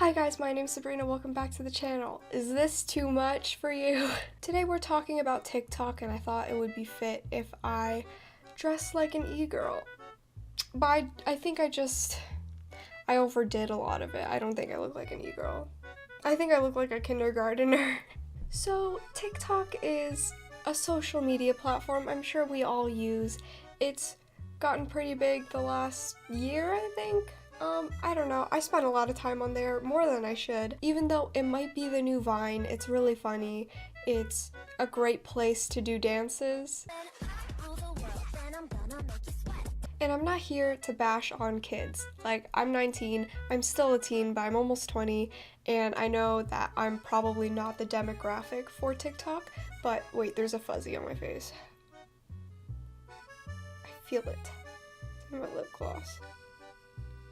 Hi guys, my name's Sabrina, welcome back to the channel. Is this too much for you? Today we're talking about TikTok and I thought it would be fit if I dressed like an e-girl. But I think I overdid a lot of it. I don't think I look like an e-girl. I think I look like a kindergartner. So TikTok is a social media platform I'm sure we all use. It's gotten pretty big the last year, I think. I don't know, I spent a lot of time on there, more than I should. Even though it might be the new Vine, it's really funny. It's a great place to do dances. And I'm not here to bash on kids. Like, I'm 19, I'm still a teen, but I'm almost 20, and I know that I'm probably not the demographic for TikTok, but wait, there's a fuzzy on my face. I feel it. It's in my lip gloss.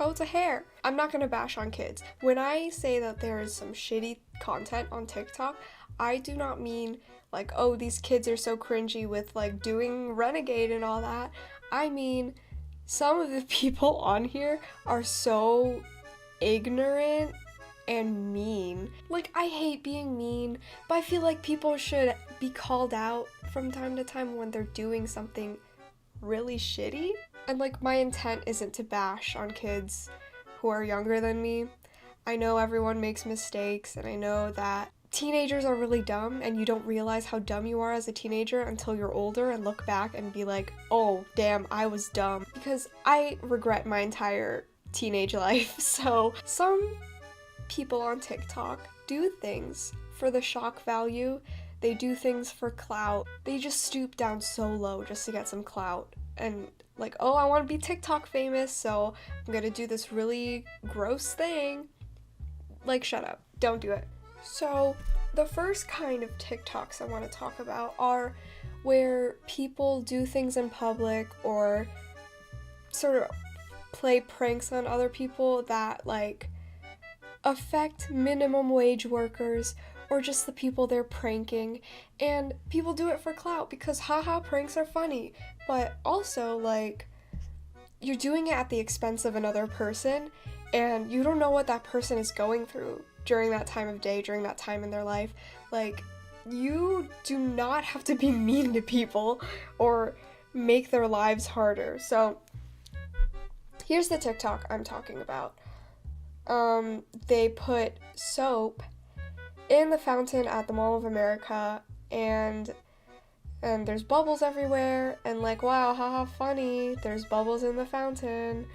Oh, it's a hair. I'm not gonna bash on kids. When I say that there is some shitty content on TikTok, I do not mean like, oh, these kids are so cringy with like doing Renegade and all that. I mean, some of the people on here are so ignorant and mean. Like, I hate being mean, but I feel like people should be called out from time to time when they're doing something really shitty. And like, my intent isn't to bash on kids who are younger than me. I know everyone makes mistakes, and I know that teenagers are really dumb, and you don't realize how dumb you are as a teenager until you're older and look back and be like, oh, damn, I was dumb. Because I regret my entire teenage life. So some people on TikTok do things for the shock value. They do things for clout. They just stoop down so low just to get some clout. And like, oh, I want to be TikTok famous, so I'm gonna do this really gross thing. Like, shut up. Don't do it. So the first kind of TikToks I want to talk about are where people do things in public or sort of play pranks on other people that like affect minimum wage workers or just the people they're pranking, and people do it for clout because haha, pranks are funny, but also like, you're doing it at the expense of another person, and you don't know what that person is going through during that time of day, during that time in their life. Like, you do not have to be mean to people or make their lives harder. So here's the TikTok I'm talking about. They put soap in the fountain at the Mall of America, and there's bubbles everywhere, and like, wow, haha, funny, there's bubbles in the fountain.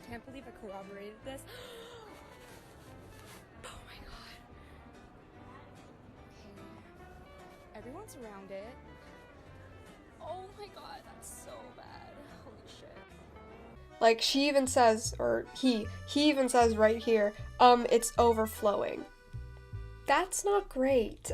Can't believe I corroborated this. Oh my god. Okay. Everyone's around it. Oh my god, that's so bad. Holy shit. Like, she even says, or he even says right here, it's overflowing. That's not great.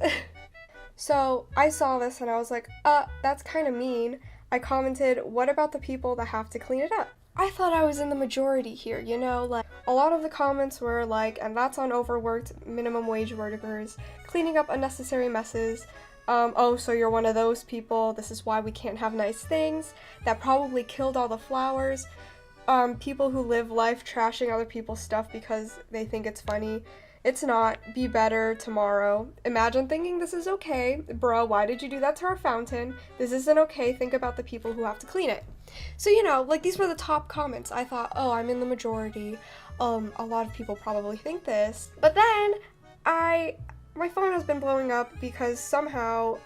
So I saw this and I was like, that's kind of mean. I commented, what about the people that have to clean it up? I thought I was in the majority here, you know, like, a lot of the comments were like, and that's on overworked minimum wage workers, cleaning up unnecessary messes. Oh, so you're one of those people, this is why we can't have nice things, that probably killed all the flowers. People who live life trashing other people's stuff because they think it's funny. It's not. Be better tomorrow. Imagine thinking this is okay. Bro, why did you do that to our fountain? This isn't okay. Think about the people who have to clean it. So, you know, like, these were the top comments. I thought, oh, I'm in the majority. A lot of people probably think this. But then, my phone has been blowing up because somehow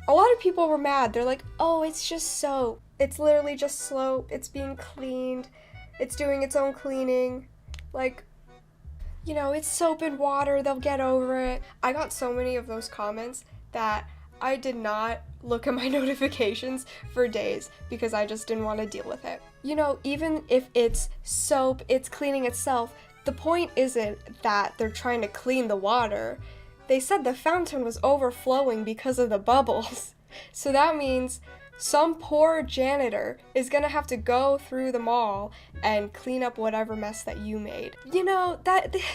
a lot of people were mad. They're like, oh, it's just soap. It's literally just soap. It's being cleaned. It's doing its own cleaning. Like, you know, it's soap and water, they'll get over it. I got so many of those comments that I did not look at my notifications for days because I just didn't want to deal with it. You know, even if it's soap, it's cleaning itself. The point isn't that they're trying to clean the water. They said the fountain was overflowing because of the bubbles. So that means some poor janitor is gonna have to go through the mall and clean up whatever mess that you made. You know,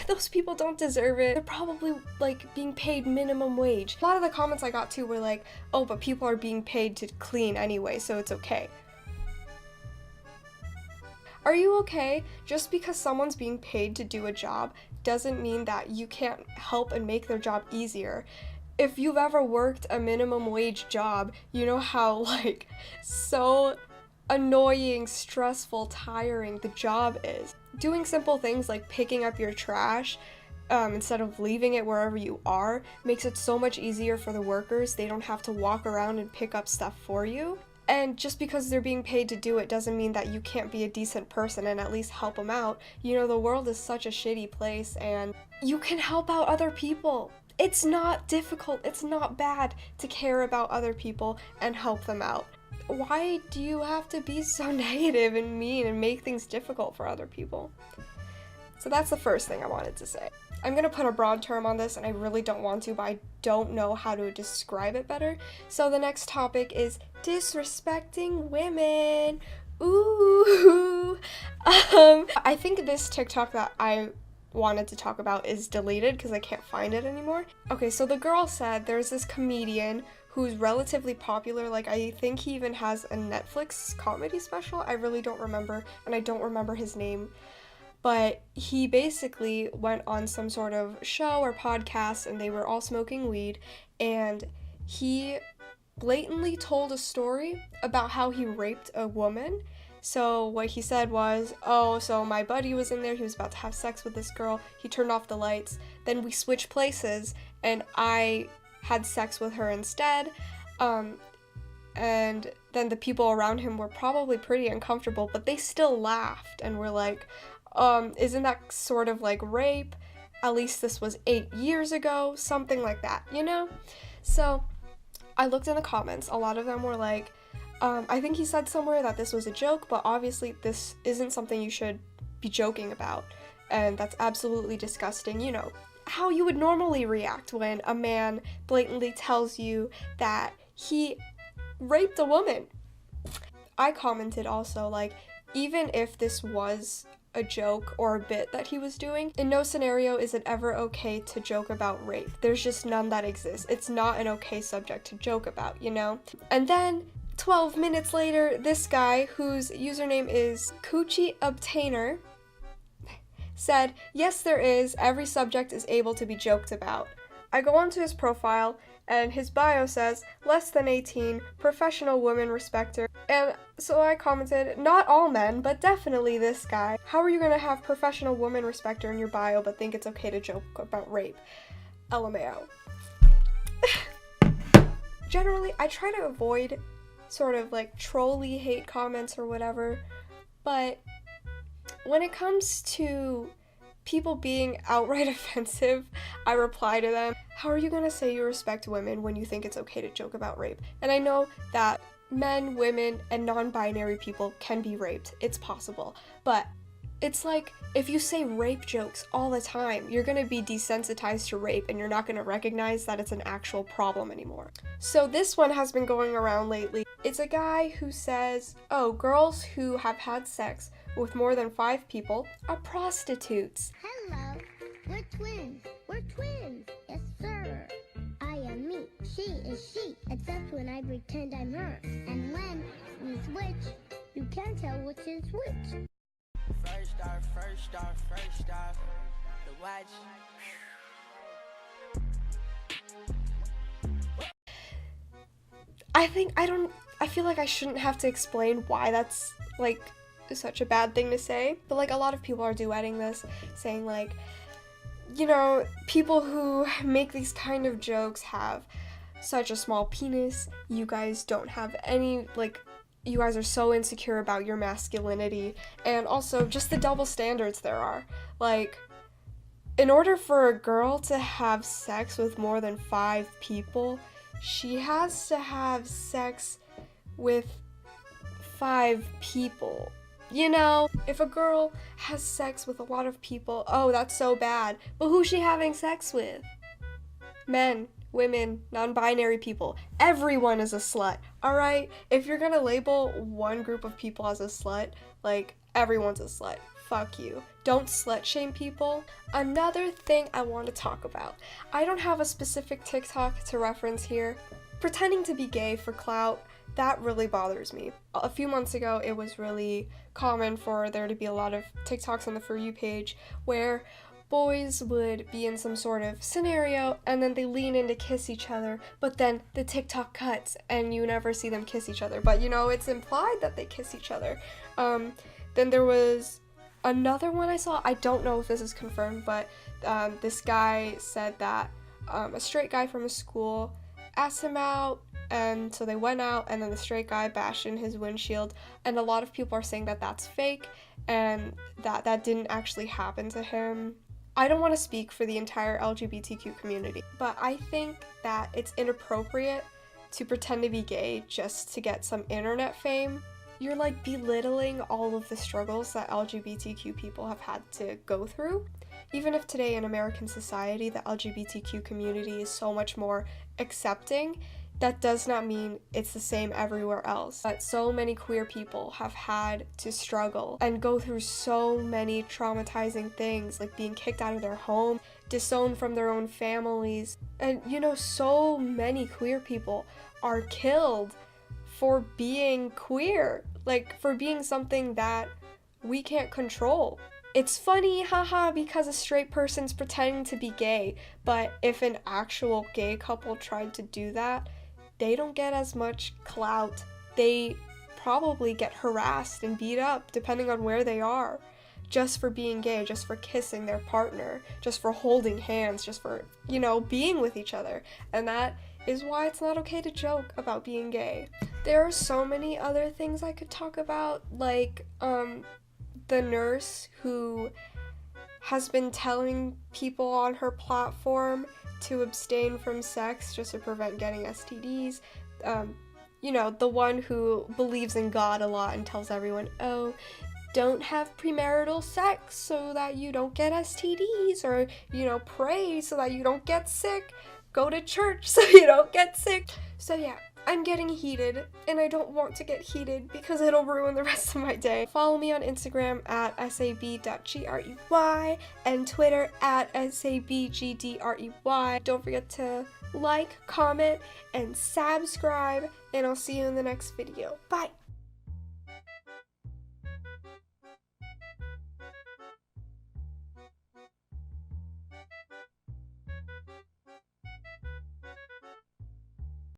those people don't deserve it. They're probably like being paid minimum wage. A lot of the comments I got too were like, oh, but people are being paid to clean anyway, so it's okay. Are you okay? Just because someone's being paid to do a job doesn't mean that you can't help and make their job easier. If you've ever worked a minimum wage job, you know how, like, so annoying, stressful, tiring the job is. Doing simple things like picking up your trash instead of leaving it wherever you are makes it so much easier for the workers. They don't have to walk around and pick up stuff for you. And just because they're being paid to do it doesn't mean that you can't be a decent person and at least help them out. You know, the world is such a shitty place and you can help out other people. It's not difficult, it's not bad to care about other people and help them out. Why do you have to be so negative and mean and make things difficult for other people? So that's the first thing I wanted to say. I'm gonna put a broad term on this and I really don't want to, but I don't know how to describe it better. So the next topic is disrespecting women. Ooh. I think this TikTok that I wanted to talk about is deleted because I can't find it anymore. Okay, so the girl said there's this comedian who's relatively popular, like I think he even has a Netflix comedy special. I really don't remember, and I don't remember his name. But he basically went on some sort of show or podcast and they were all smoking weed, and he blatantly told a story about how he raped a woman. So what he said was, oh, so my buddy was in there, he was about to have sex with this girl, he turned off the lights, then we switched places and I had sex with her instead. And then the people around him were probably pretty uncomfortable, but they still laughed and were like, isn't that sort of like rape? At least this was 8 years ago, something like that, you know? So I looked in the comments, a lot of them were like, I think he said somewhere that this was a joke, but obviously this isn't something you should be joking about, and that's absolutely disgusting. You know, how you would normally react when a man blatantly tells you that he raped a woman. I commented also, like, even if this was a joke or a bit that he was doing, in no scenario is it ever okay to joke about rape. There's just none that exists. It's not an okay subject to joke about, you know? And then 12 minutes later, this guy, whose username is Coochie Obtainer, said, yes, there is. Every subject is able to be joked about. I go onto his profile, and his bio says, less than 18, professional woman respecter. And so I commented, not all men, but definitely this guy. How are you gonna have professional woman respecter in your bio but think it's okay to joke about rape? LMAO. Generally, I try to avoid sort of like trolly hate comments or whatever, but when it comes to people being outright offensive, I reply to them, how are you gonna say you respect women when you think it's okay to joke about rape? And I know that men, women, and non-binary people can be raped. It's possible. But it's like, if you say rape jokes all the time, you're gonna be desensitized to rape and you're not gonna recognize that it's an actual problem anymore. So this one has been going around lately. It's a guy who says, oh, girls who have had sex with more than 5 people are prostitutes. Hello, we're twins. We're twins. Yes, sir. I am me. She is she. Except when I pretend I'm her. And when we switch, you can't tell which is which. First off, the watch. I feel like I shouldn't have to explain why that's like such a bad thing to say, but like a lot of people are duetting this, saying like, you know, people who make these kind of jokes have such a small penis, you guys don't have any, like, you guys are so insecure about your masculinity, and also just the double standards there are. Like, in order for a girl to have sex with more than 5 people, she has to have sex with 5 people. You know, if a girl has sex with a lot of people, oh, that's so bad. But who's she having sex with? Men, women, non-binary people. Everyone is a slut, alright? If you're gonna label one group of people as a slut, like, everyone's a slut. Fuck you. Don't slut shame people. Another thing I want to talk about. I don't have a specific TikTok to reference here. Pretending to be gay for clout, that really bothers me. A few months ago, it was really common for there to be a lot of TikToks on the For You page where boys would be in some sort of scenario and then they lean in to kiss each other, but then the TikTok cuts and you never see them kiss each other. But you know, it's implied that they kiss each other. Then there was another one I saw. I don't know if this is confirmed, but this guy said that a straight guy from his school asked him out, and so they went out, and then the straight guy bashed in his windshield, and a lot of people are saying that that's fake and that didn't actually happen to him. I don't want to speak for the entire LGBTQ community, but I think that it's inappropriate to pretend to be gay just to get some internet fame. You're like belittling all of the struggles that LGBTQ people have had to go through. Even if today in American society the LGBTQ community is so much more accepting, that does not mean it's the same everywhere else. But so many queer people have had to struggle and go through so many traumatizing things, like being kicked out of their home, disowned from their own families. And you know, so many queer people are killed for being queer, like for being something that we can't control. It's funny, haha, because a straight person's pretending to be gay, but if an actual gay couple tried to do that, they don't get as much clout. They probably get harassed and beat up depending on where they are, just for being gay, just for kissing their partner, just for holding hands, just for, you know, being with each other. And that is why it's not okay to joke about being gay. There are so many other things I could talk about, like the nurse who has been telling people on her platform to abstain from sex just to prevent getting STDs. You know, the one who believes in God a lot and tells everyone, oh, don't have premarital sex so that you don't get STDs, or, you know, pray so that you don't get sick, go to church so you don't get sick. So yeah, I'm getting heated, and I don't want to get heated because it'll ruin the rest of my day. Follow me on Instagram at sab.grey and Twitter at sabgdrey. Don't forget to like, comment, and subscribe, and I'll see you in the next video. Bye!